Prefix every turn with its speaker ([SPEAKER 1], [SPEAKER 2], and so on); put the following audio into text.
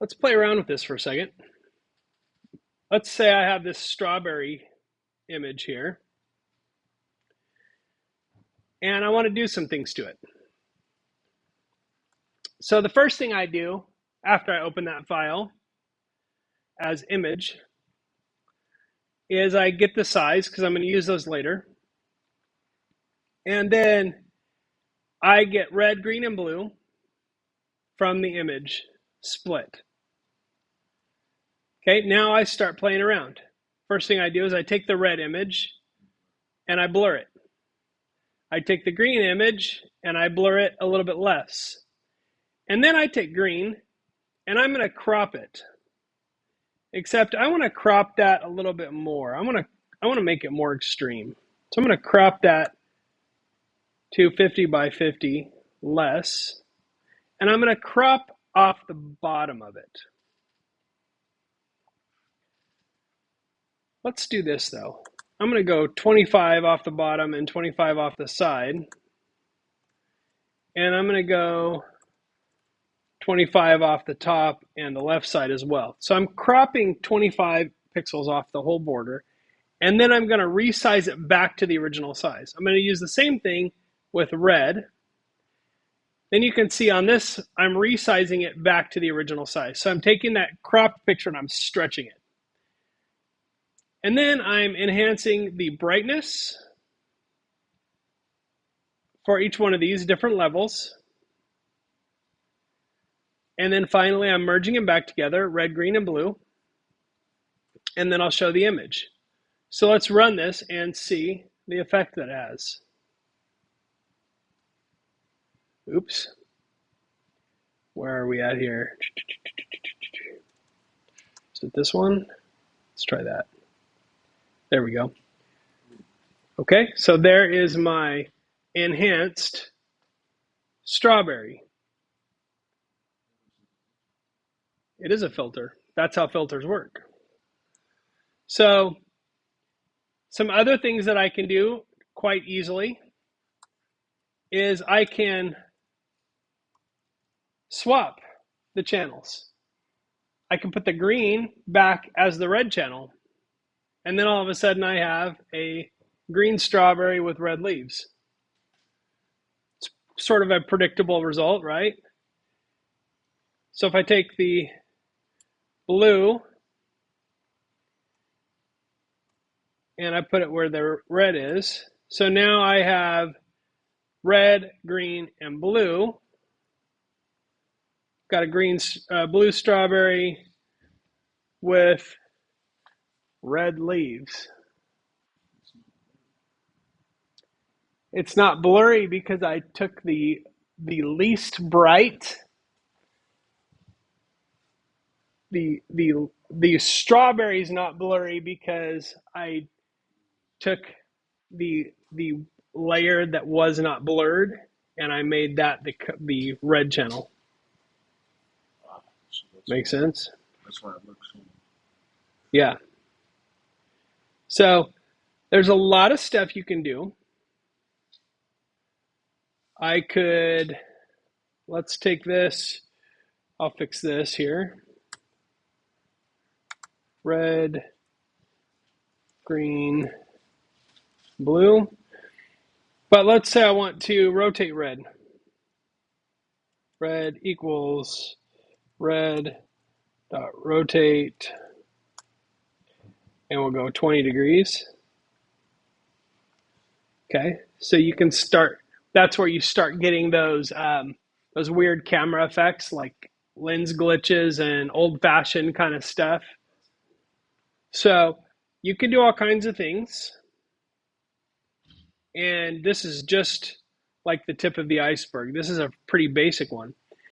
[SPEAKER 1] let's play around with this for a second. Let's say I have this strawberry image here, and I want to do some things to it. So the first thing I do after I open that file as image is I get the size, because I'm going to use those later. And then I get red, green, and blue from the image split. Okay, now I start playing around. First thing I do is I take the red image and I blur it. I take the green image and I blur it a little bit less. And then I take green and I'm going to crop it. Except I want to crop that a little bit more. I want to make it more extreme. So I'm going to crop that to 50 by 50 less. And I'm going to crop off the bottom of it. Let's do this though. I'm going to go 25 off the bottom and 25 off the side. And I'm going to go 25 off the top and the left side as well. So I'm cropping 25 pixels off the whole border. And then I'm going to resize it back to the original size. I'm going to use the same thing with red. Then you can see on this, I'm resizing it back to the original size. So I'm taking that cropped picture and I'm stretching it. And then I'm enhancing the brightness for each one of these different levels. And then finally, I'm merging them back together, red, green, and blue. And then I'll show the image. So let's run this and see the effect that it has. Oops. Where are we at here? Is it this one? Let's try that. There we go. Okay, so there is my enhanced strawberry. It is a filter. That's how filters work. So some other things that I can do quite easily is I can swap the channels. I can put the green back as the red channel. And then all of a sudden I have a green strawberry with red leaves. It's sort of a predictable result, right? So if I take the blue and I put it where the red is, so now I have red, green, and blue. Got a blue strawberry with red leaves. It's not blurry because I took the least bright. The strawberry is not blurry because I took the layer that was not blurred and I made that the red channel. Make sense?
[SPEAKER 2] That's why it looks so.
[SPEAKER 1] Yeah. So there's a lot of stuff you can do. I could, let's take this, I'll fix this here. Red, green, blue. But let's say I want to rotate red. Red equals red dot rotate, and we'll go 20 degrees. Okay, so you can start, that's where you start getting those weird camera effects like lens glitches and old-fashioned kind of stuff. So you can do all kinds of things. And this is just like the tip of the iceberg. This is a pretty basic one.